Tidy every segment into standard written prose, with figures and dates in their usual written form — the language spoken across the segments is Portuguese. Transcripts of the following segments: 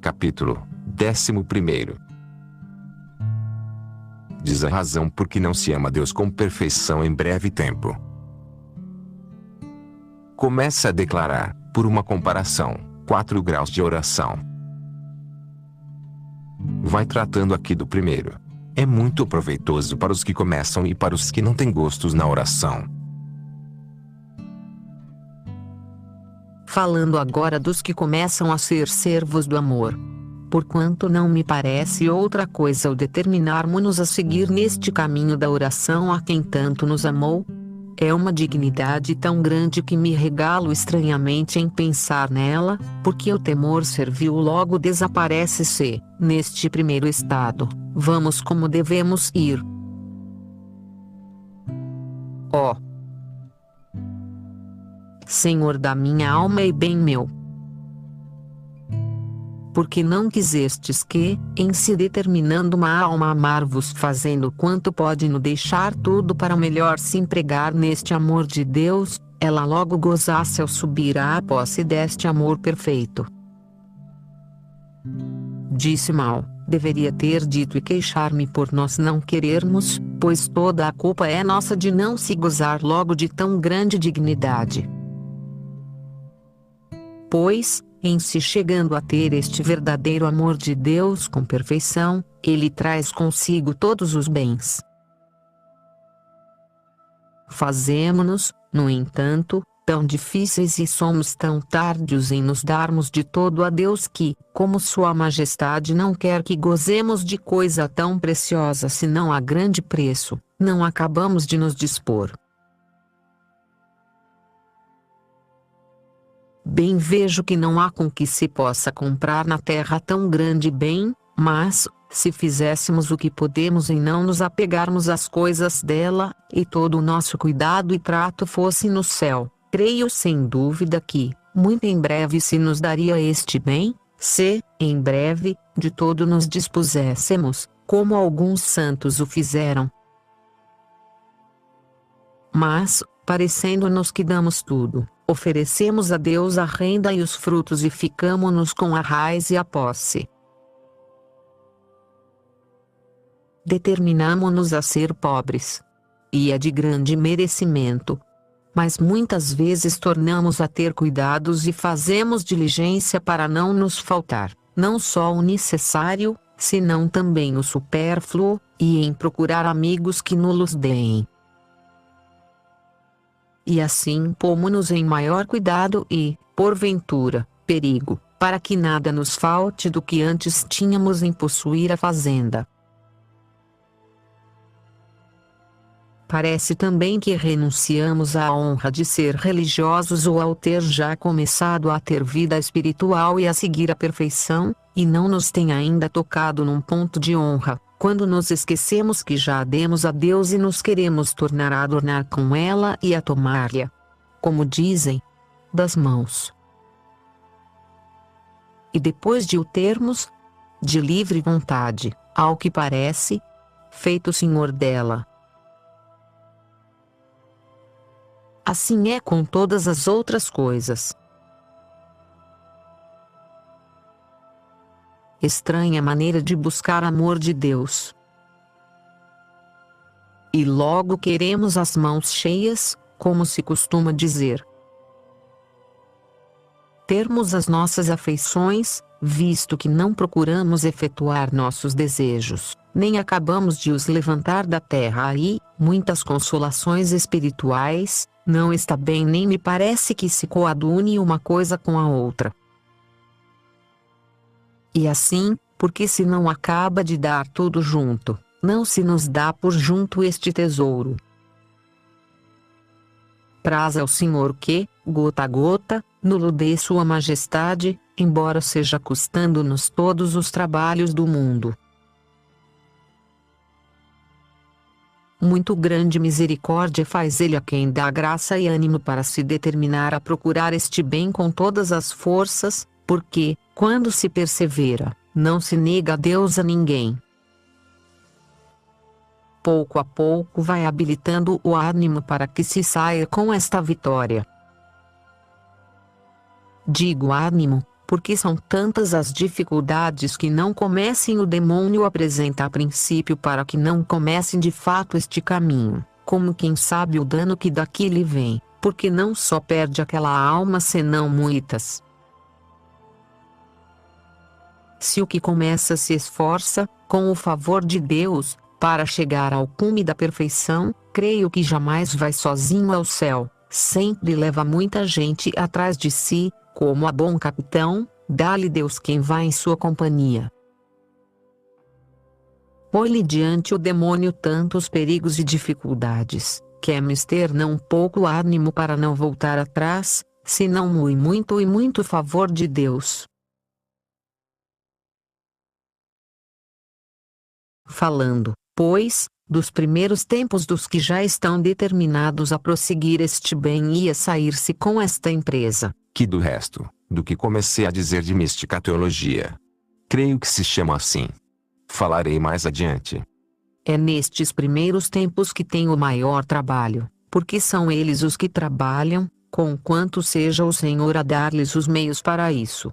Capítulo 11. Diz a razão por que não se ama Deus com perfeição em breve tempo. Começa a declarar, por uma comparação, 4 graus de oração. Vai tratando aqui do primeiro. É muito proveitoso para os que começam e para os que não têm gostos na oração. Falando agora dos que começam a ser servos do amor. Porquanto não me parece outra coisa o determinarmos-nos a seguir neste caminho da oração a quem tanto nos amou? É uma dignidade tão grande que me regalo estranhamente em pensar nela, porque o temor servil logo desaparece se, neste primeiro estado, vamos como devemos ir. Ó Senhor da minha alma e bem meu, porque não quisestes que, em se determinando uma alma amar-vos fazendo quanto pode no deixar tudo para melhor se empregar neste amor de Deus, ela logo gozasse ao subir à posse deste amor perfeito. Disse mal, deveria ter dito e queixar-me por nós não querermos, pois toda a culpa é nossa de não se gozar logo de tão grande dignidade. Pois, em se chegando a ter este verdadeiro amor de Deus com perfeição, ele traz consigo todos os bens. Fazemo-nos, no entanto, tão difíceis e somos tão tardios em nos darmos de todo a Deus que, como Sua Majestade não quer que gozemos de coisa tão preciosa senão a grande preço, não acabamos de nos dispor. Bem vejo que não há com que se possa comprar na terra tão grande bem, mas, se fizéssemos o que podemos em não nos apegarmos às coisas dela, e todo o nosso cuidado e trato fosse no céu, creio sem dúvida que, muito em breve se nos daria este bem, se, em breve, de todo nos dispuséssemos, como alguns santos o fizeram. Mas, parecendo-nos que damos tudo, oferecemos a Deus a renda e os frutos e ficamo-nos com a raiz e a posse. Determinamo-nos a ser pobres. E é de grande merecimento. Mas muitas vezes tornamos a ter cuidados e fazemos diligência para não nos faltar, não só o necessário, senão também o supérfluo, e em procurar amigos que nos deem. E assim pomo-nos em maior cuidado e, porventura, perigo, para que nada nos falte do que antes tínhamos em possuir a fazenda. Parece também que renunciamos à honra de ser religiosos ou ao ter já começado a ter vida espiritual e a seguir a perfeição, e não nos tem ainda tocado num ponto de honra, quando nos esquecemos que já a demos a Deus e nos queremos tornar a adornar com ela e a tomar-lhe, como dizem, das mãos. E depois de o termos, de livre vontade, ao que parece, feito senhor dela. Assim é com todas as outras coisas. Estranha maneira de buscar amor de Deus. E logo queremos as mãos cheias, como se costuma dizer. Termos as nossas afeições, visto que não procuramos efetuar nossos desejos, nem acabamos de os levantar da terra aí, muitas consolações espirituais, não está bem nem me parece que se coadune uma coisa com a outra. E assim, porque se não acaba de dar tudo junto, não se nos dá por junto este tesouro. Praz ao Senhor que, gota a gota, nulo dê Sua Majestade, embora seja custando-nos todos os trabalhos do mundo. Muito grande misericórdia faz Ele a quem dá graça e ânimo para se determinar a procurar este bem com todas as forças, porque, quando se persevera, não se nega a Deus a ninguém. Pouco a pouco vai habilitando o ânimo para que se saia com esta vitória. Digo ânimo, porque são tantas as dificuldades que não comecem. O demônio apresenta a princípio para que não comecem de fato este caminho, como quem sabe o dano que daqui lhe vem, porque não só perde aquela alma senão muitas. Se o que começa se esforça, com o favor de Deus, para chegar ao cume da perfeição, creio que jamais vai sozinho ao céu, sempre leva muita gente atrás de si, como a bom capitão, dá-lhe Deus quem vai em sua companhia. Põe-lhe diante o demônio tantos perigos e dificuldades, que é mister não pouco ânimo para não voltar atrás, senão muito e muito favor de Deus. Falando, pois, dos primeiros tempos dos que já estão determinados a prosseguir este bem e a sair-se com esta empresa, que do resto, do que comecei a dizer de mística teologia. Creio que se chama assim. Falarei mais adiante. É nestes primeiros tempos que tem o maior trabalho, porque são eles os que trabalham, conquanto seja o Senhor a dar-lhes os meios para isso.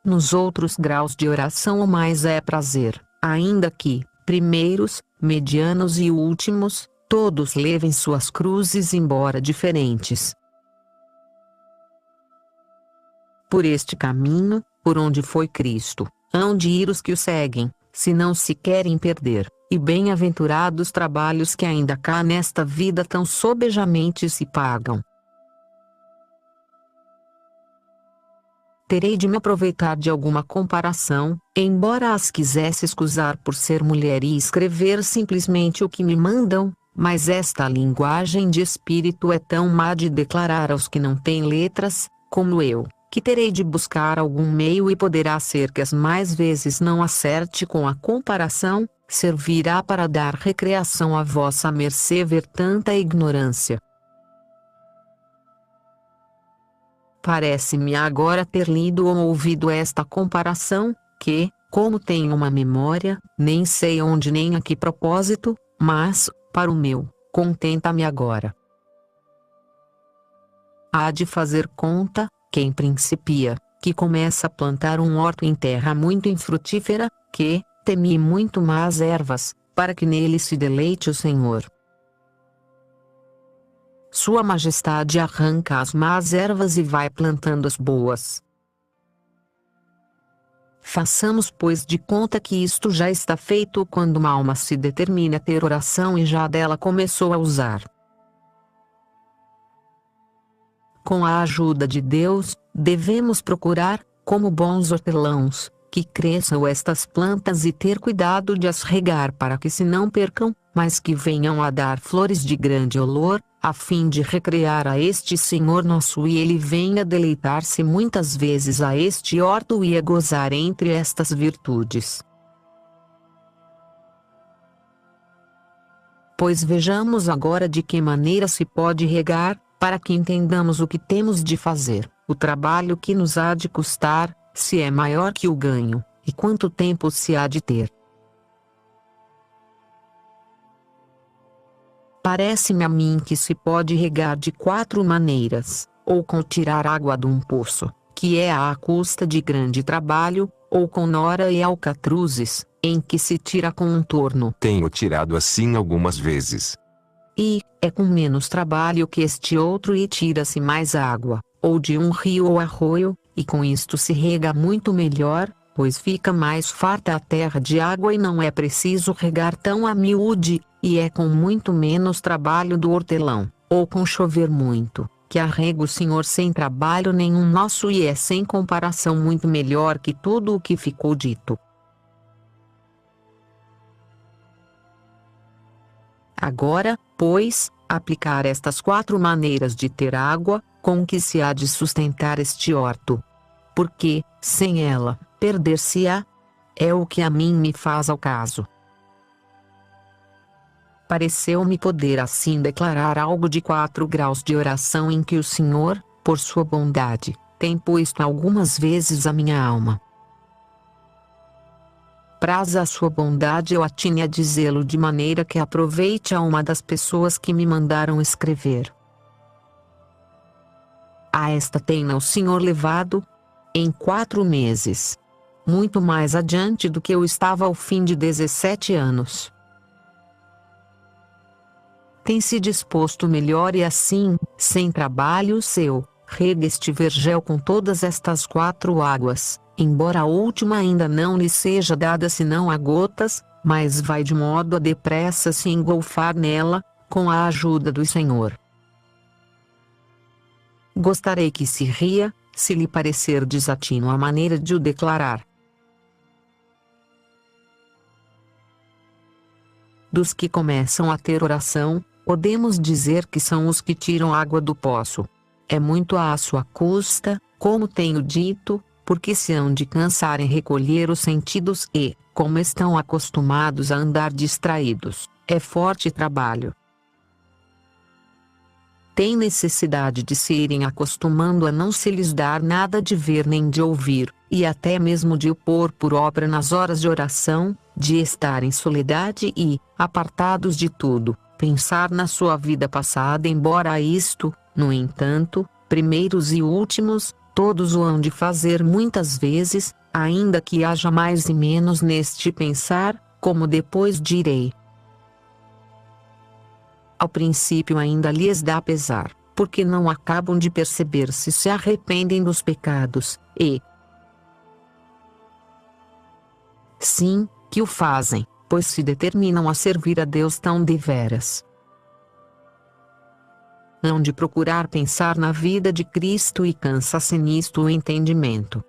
Nos outros graus de oração o mais é prazer, ainda que, primeiros, medianos e últimos, todos levem suas cruzes embora diferentes. Por este caminho, por onde foi Cristo, hão de ir os que o seguem, se não se querem perder, e bem-aventurados trabalhos que ainda cá nesta vida tão sobejamente se pagam. Terei de me aproveitar de alguma comparação, embora as quisesse escusar por ser mulher e escrever simplesmente o que me mandam, mas esta linguagem de espírito é tão má de declarar aos que não têm letras, como eu, que terei de buscar algum meio e poderá ser que as mais vezes não acerte com a comparação, servirá para dar recreação a vossa mercê ver tanta ignorância. Parece-me agora ter lido ou ouvido esta comparação, que, como tenho uma memória, nem sei onde nem a que propósito, mas, para o meu, contenta-me agora. Há de fazer conta, quem principia, que começa a plantar um horto em terra muito infrutífera, que, teme muito más ervas, para que nele se deleite o Senhor. Sua Majestade arranca as más ervas e vai plantando as boas. Façamos pois de conta que isto já está feito quando uma alma se determina a ter oração e já dela começou a usar. Com a ajuda de Deus, devemos procurar, como bons hortelãos, que cresçam estas plantas e ter cuidado de as regar para que se não percam, mas que venham a dar flores de grande olor, a fim de recrear a este Senhor nosso e ele venha deleitar-se muitas vezes a este horto e a gozar entre estas virtudes. Pois vejamos agora de que maneira se pode regar, para que entendamos o que temos de fazer, o trabalho que nos há de custar, se é maior que o ganho, e quanto tempo se há de ter. Parece-me a mim que se pode regar de 4 maneiras, ou com tirar água de um poço, que é à custa de grande trabalho, ou com nora e alcatruzes, em que se tira com um torno. Tenho tirado assim algumas vezes. E, é com menos trabalho que este outro e tira-se mais água, ou de um rio ou arroio, e com isto se rega muito melhor, pois fica mais farta a terra de água e não é preciso regar tão a miúde, e é com muito menos trabalho do hortelão, ou com chover muito, que arrega o Senhor sem trabalho nenhum nosso e é sem comparação muito melhor que tudo o que ficou dito. Agora, pois, aplicar estas 4 maneiras de ter água, com que se há de sustentar este horto. Porque, sem ela, perder-se-á. É o que a mim me faz ao caso. Pareceu-me poder assim declarar algo de 4 graus de oração em que o Senhor, por sua bondade, tem posto algumas vezes a minha alma. Praza a sua bondade eu atine a dizê-lo de maneira que aproveite a uma das pessoas que me mandaram escrever. a esta tem o Senhor levado em 4 meses. Muito mais adiante do que eu estava ao fim de 17 anos. Tem se disposto melhor e assim, sem trabalho seu, rega este vergel com todas estas 4 águas, embora a última ainda não lhe seja dada senão a gotas, mas vai de modo a depressa se engolfar nela, com a ajuda do Senhor. Gostarei que se ria, se lhe parecer desatino a maneira de o declarar. Dos que começam a ter oração, podemos dizer que são os que tiram água do poço. É muito à sua custa, como tenho dito, porque se hão de cansar em recolher os sentidos e, como estão acostumados a andar distraídos, é forte trabalho. Tem necessidade de se irem acostumando a não se lhes dar nada de ver nem de ouvir, e até mesmo de o pôr por obra nas horas de oração, de estar em soledade e, apartados de tudo, pensar na sua vida passada. Embora isto, no entanto, primeiros e últimos, todos o hão de fazer muitas vezes, ainda que haja mais e menos neste pensar, como depois direi. Ao princípio ainda lhes dá pesar, porque não acabam de perceber se arrependem dos pecados, e sim, que o fazem, pois se determinam a servir a Deus tão deveras. Hão de procurar pensar na vida de Cristo e cansa-se nisto o entendimento.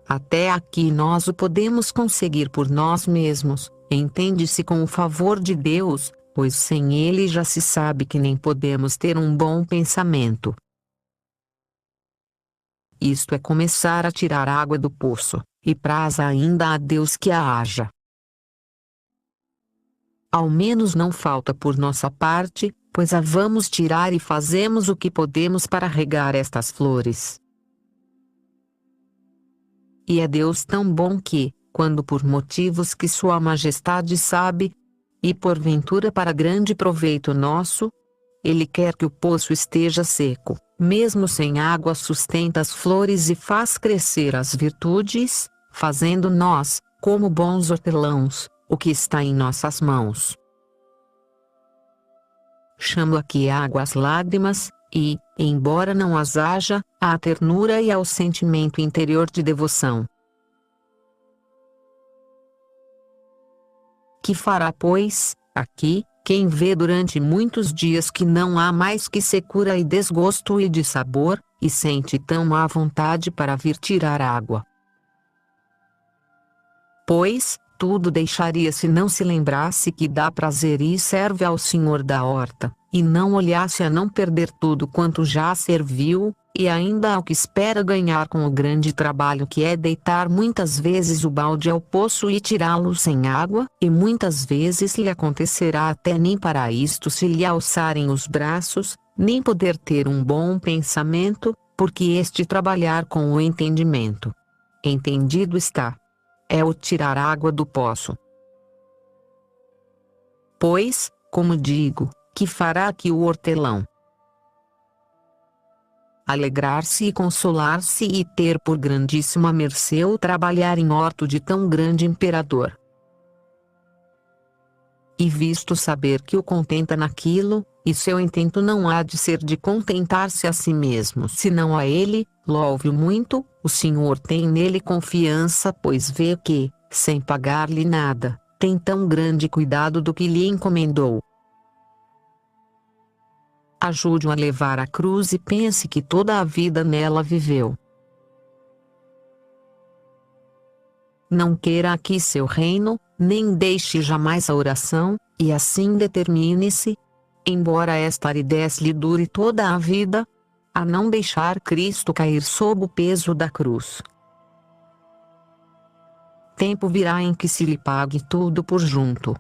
Até aqui nós o podemos conseguir por nós mesmos, entende-se com o favor de Deus, pois sem Ele já se sabe que nem podemos ter um bom pensamento. Isto é começar a tirar água do poço, e praza ainda a Deus que a haja. Ao menos não falta por nossa parte, pois a vamos tirar e fazemos o que podemos para regar estas flores. E é Deus tão bom que, quando por motivos que Sua Majestade sabe, e porventura para grande proveito nosso, Ele quer que o poço esteja seco, mesmo sem água sustenta as flores e faz crescer as virtudes, fazendo nós, como bons hortelãos, o que está em nossas mãos. Chamo aqui água às lágrimas, e, embora não as haja, à ternura e ao sentimento interior de devoção. Que fará, pois, aqui, quem vê durante muitos dias que não há mais que secura e desgosto e dissabor, e sente tão má vontade para vir tirar água? Pois, tudo deixaria se não se lembrasse que dá prazer e serve ao Senhor da horta, e não olhasse a não perder tudo quanto já serviu, e ainda ao que espera ganhar com o grande trabalho que é deitar muitas vezes o balde ao poço e tirá-lo sem água, e muitas vezes lhe acontecerá até nem para isto se lhe alçarem os braços, nem poder ter um bom pensamento, porque este trabalhar com o entendimento. Entendido está. É o tirar água do poço. Pois, como digo, que fará aqui o hortelão? Alegrar-se e consolar-se e ter por grandíssima mercê o trabalhar em horto de tão grande imperador. E visto saber que o contenta naquilo, e seu intento não há de ser de contentar-se a si mesmo senão a ele, louve-o muito, o Senhor tem nele confiança, pois vê que, sem pagar-lhe nada, tem tão grande cuidado do que lhe encomendou. Ajude-o a levar a cruz e pense que toda a vida nela viveu. Não queira aqui seu reino, nem deixe jamais a oração, e assim determine-se, embora esta aridez lhe dure toda a vida, a não deixar Cristo cair sob o peso da cruz. Tempo virá em que se lhe pague tudo por junto.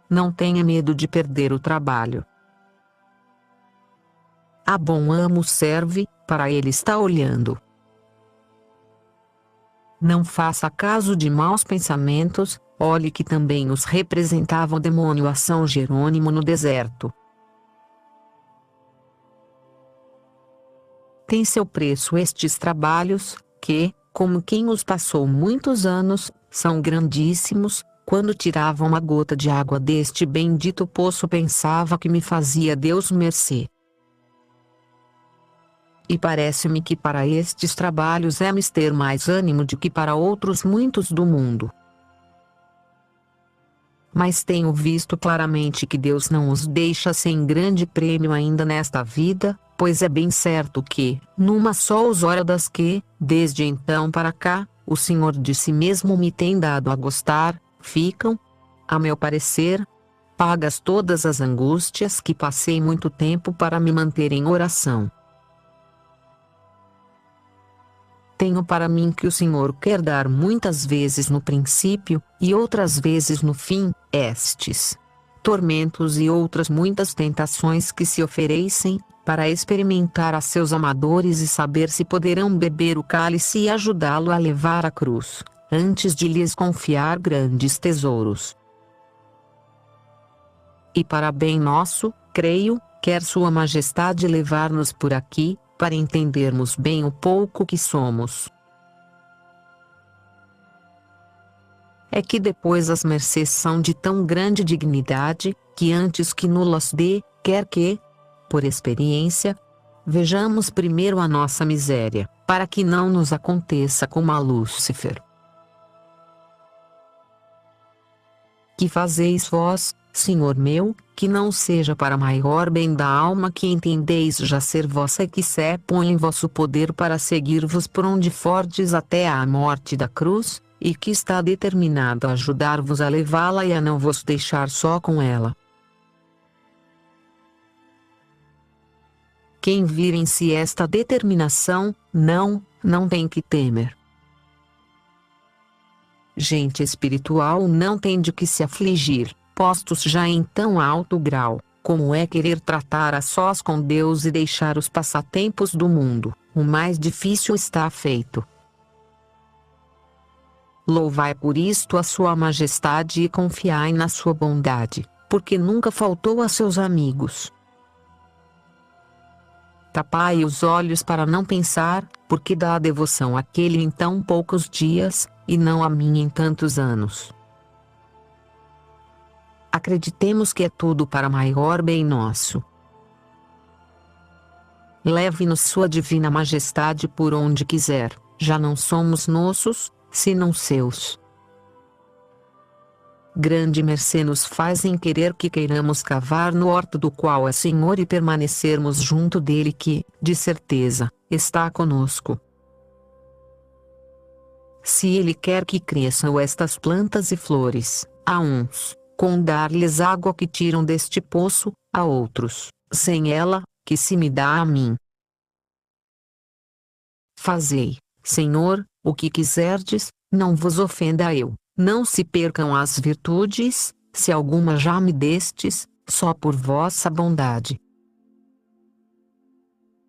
Não tenha medo de perder o trabalho. A bom amo serve, para ele está olhando. Não faça caso de maus pensamentos, olhe que também os representava o demônio a São Jerônimo no deserto. tem seu preço estes trabalhos, que, como quem os passou muitos anos, são grandíssimos. Quando tirava uma gota de água deste bendito poço pensava que me fazia Deus mercê. E parece-me que para estes trabalhos é mister mais ânimo do que para outros muitos do mundo. Mas tenho visto claramente que Deus não os deixa sem grande prêmio ainda nesta vida, pois é bem certo que, numa só hora das que, desde então para cá, o Senhor de si mesmo me tem dado a gostar, ficam, a meu parecer, pagas todas as angústias que passei muito tempo para me manter em oração. Tenho para mim que o Senhor quer dar muitas vezes no princípio, e outras vezes no fim, estes tormentos e outras muitas tentações que se oferecem, para experimentar a seus amadores e saber se poderão beber o cálice e ajudá-lo a levar a cruz, antes de lhes confiar grandes tesouros. E para bem nosso, creio, quer Sua Majestade levar-nos por aqui, para entendermos bem o pouco que somos. É que depois as mercês são de tão grande dignidade, que antes que nulas dê, quer que, por experiência, vejamos primeiro a nossa miséria, para que não nos aconteça como a Lúcifer. Que fazeis vós, Senhor meu, que não seja para maior bem da alma que entendeis já ser vossa e que se põe em vosso poder para seguir-vos por onde fordes até à morte da cruz, e que está determinado a ajudar-vos a levá-la e a não vos deixar só com ela. Quem vir em si esta determinação, não tem que temer. Gente espiritual não tem de que se afligir, postos já em tão alto grau, como é querer tratar a sós com Deus e deixar os passatempos do mundo, o mais difícil está feito. Louvai por isto a Sua Majestade e confiai na sua bondade, porque nunca faltou a seus amigos. Tapai os olhos para não pensar, porque dá a devoção àquele em tão poucos dias, e não a mim em tantos anos. Acreditemos que é tudo para maior bem nosso. Leve-nos Sua Divina Majestade por onde quiser, já não somos nossos, senão seus. Grande mercê nos faz em querer que queiramos cavar no horto do qual é Senhor e permanecermos junto dele que, de certeza, está conosco. Se ele quer que cresçam estas plantas e flores, a uns, com dar-lhes água que tiram deste poço, a outros, sem ela, que se me dá a mim. Fazei, Senhor, o que quiserdes, não vos ofenda eu, não se percam as virtudes, se alguma já me destes, só por vossa bondade.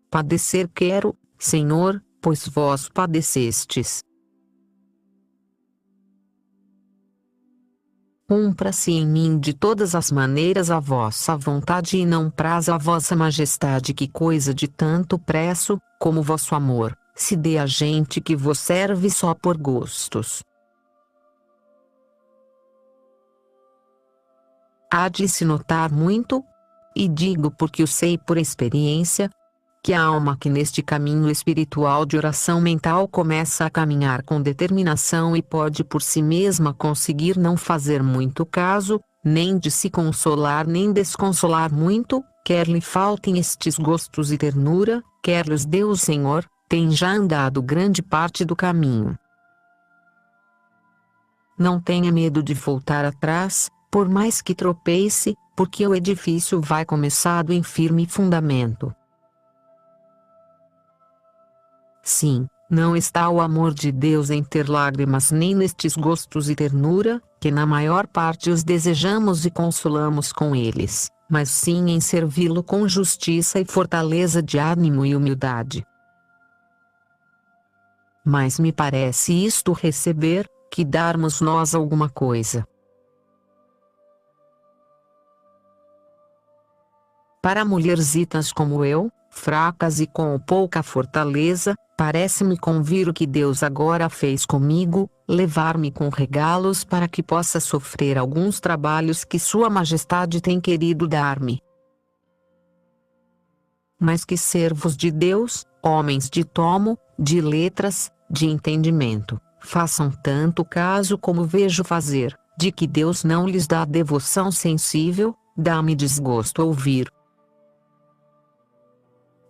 Padecer quero, Senhor, pois vós padecestes. Cumpra-se em mim de todas as maneiras a vossa vontade e não praza a vossa majestade que coisa de tanto preço, como vosso amor, se dê a gente que vos serve só por gostos. Há de se notar muito, e digo porque o sei por experiência, que a alma que neste caminho espiritual de oração mental começa a caminhar com determinação e pode por si mesma conseguir não fazer muito caso, nem de se consolar nem desconsolar muito, quer lhe faltem estes gostos e ternura, quer lhes dê o Senhor, tem já andado grande parte do caminho. Não tenha medo de voltar atrás, por mais que tropece, porque o edifício vai começado em firme fundamento. Sim, não está o amor de Deus em ter lágrimas nem nestes gostos e ternura, que na maior parte os desejamos e consolamos com eles, mas sim em servi-lo com justiça e fortaleza de ânimo e humildade. Mas me parece isto receber, que darmos nós alguma coisa. Para mulherzitas como eu, fracas e com pouca fortaleza, parece-me convir o que Deus agora fez comigo, levar-me com regalos para que possa sofrer alguns trabalhos que Sua Majestade tem querido dar-me. Mas que servos de Deus, homens de tomo, de letras, de entendimento, façam tanto caso como vejo fazer, de que Deus não lhes dá devoção sensível, dá-me desgosto ouvir.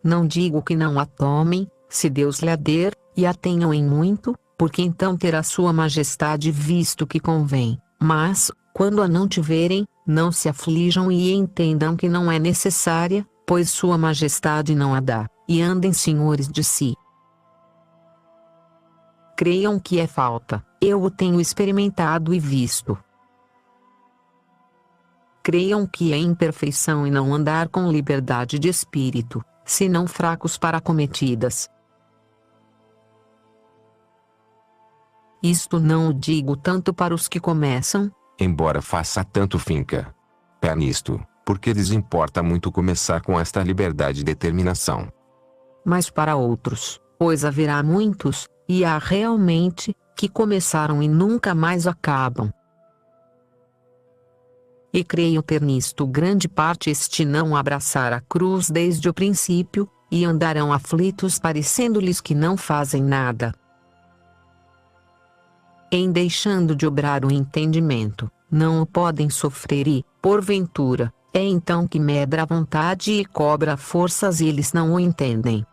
Não digo que não a tomem, se Deus lhe a der, e a tenham em muito, porque então terá Sua Majestade visto que convém, mas, quando a não tiverem, não se aflijam e entendam que não é necessária, pois Sua Majestade não a dá, e andem senhores de si. Creiam que é falta, eu o tenho experimentado e visto. Creiam que é imperfeição e não andar com liberdade de espírito, senão fracos para acometidas. Isto não o digo tanto para os que começam, embora faça tanto finca pé nisto, porque lhes importa muito começar com esta liberdade e determinação. mas para outros, pois haverá muitos, e há realmente, que começaram e nunca mais acabam. E creio ter nisto grande parte este não abraçar a cruz desde o princípio, e andarão aflitos parecendo-lhes que não fazem nada. Em deixando de obrar o entendimento, não o podem sofrer e, porventura, é então que medra a vontade e cobra forças e eles não o entendem.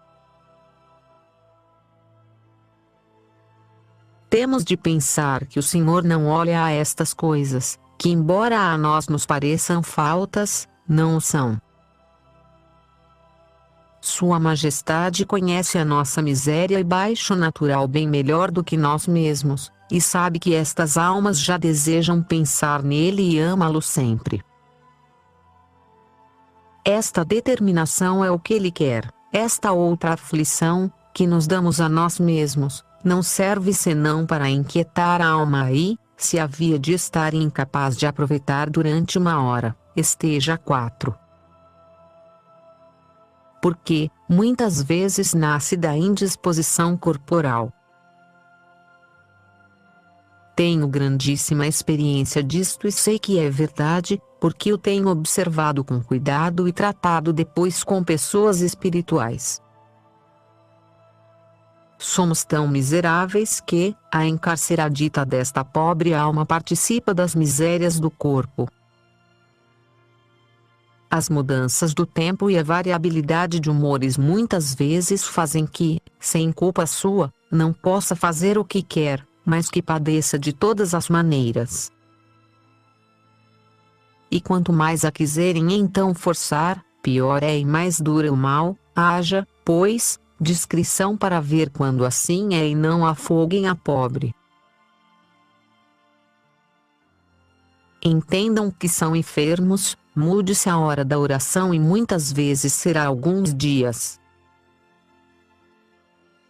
Temos de pensar que o Senhor não olha a estas coisas, que embora a nós nos pareçam faltas, não o são. Sua Majestade conhece a nossa miséria e baixo natural bem melhor do que nós mesmos, e sabe que estas almas já desejam pensar nele e amá-lo sempre. Esta determinação é o que ele quer, esta outra aflição, que nos damos a nós mesmos, não serve senão para inquietar a alma e, se havia de estar incapaz de aproveitar durante uma hora, esteja 4. Porque, muitas vezes nasce da indisposição corporal. Tenho grandíssima experiência disto e sei que é verdade, porque o tenho observado com cuidado e tratado depois com pessoas espirituais. Somos tão miseráveis que, a encarceradita desta pobre alma participa das misérias do corpo. As mudanças do tempo e a variabilidade de humores muitas vezes fazem que, sem culpa sua, não possa fazer o que quer, mas que padeça de todas as maneiras. E quanto mais a quiserem então forçar, pior é e mais dura o mal, haja, pois, discrição para ver quando assim é e não afoguem a pobre. Entendam que são enfermos, mude-se a hora da oração e muitas vezes será alguns dias.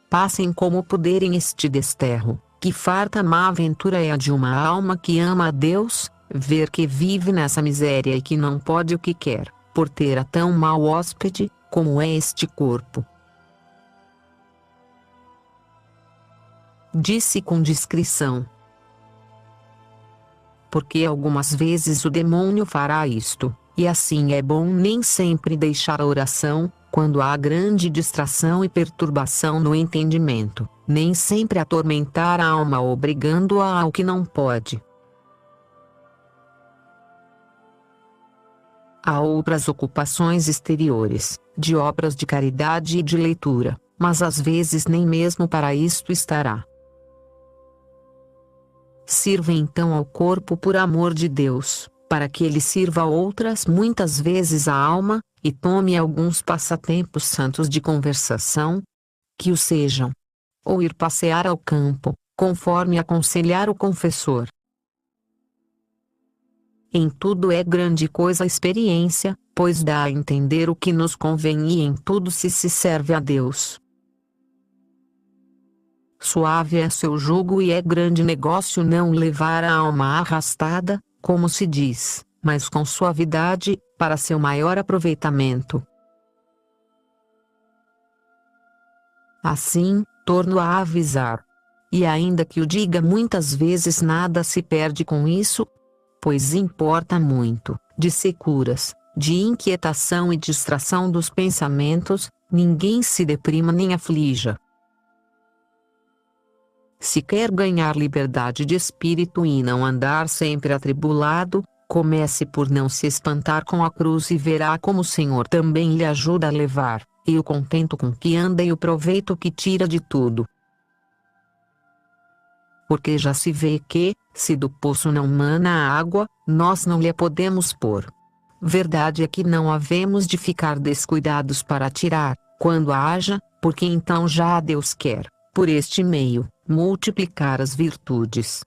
Passem como puderem este desterro, que farta má aventura é a de uma alma que ama a Deus, ver que vive nessa miséria e que não pode o que quer, por ter a tão mau hóspede, como é este corpo. Disse com discrição. Porque algumas vezes o demônio fará isto, e assim é bom nem sempre deixar a oração, quando há grande distração e perturbação no entendimento, nem sempre atormentar a alma obrigando-a ao que não pode. Há outras ocupações exteriores, de obras de caridade e de leitura, mas às vezes nem mesmo para isto estará. Sirva então ao corpo por amor de Deus, para que ele sirva a outras muitas vezes a alma, e tome alguns passatempos santos de conversação, que o sejam. Ou ir passear ao campo, conforme aconselhar o confessor. Em tudo é grande coisa a experiência, pois dá a entender o que nos convém e em tudo se serve a Deus. Suave é seu jugo e é grande negócio não levar a alma arrastada, como se diz, mas com suavidade, para seu maior aproveitamento. Assim, torno a avisar. E ainda que o diga muitas vezes, nada se perde com isso, pois importa muito, de securas, de inquietação e distração dos pensamentos, ninguém se deprima nem aflija. Se quer ganhar liberdade de espírito e não andar sempre atribulado, comece por não se espantar com a cruz e verá como o Senhor também lhe ajuda a levar, e o contento com que anda e o proveito que tira de tudo. Porque já se vê que, se do poço não mana a água, nós não lhe podemos pôr. Verdade é que não havemos de ficar descuidados para tirar, quando haja, porque então já a Deus quer, por este meio, multiplicar as virtudes.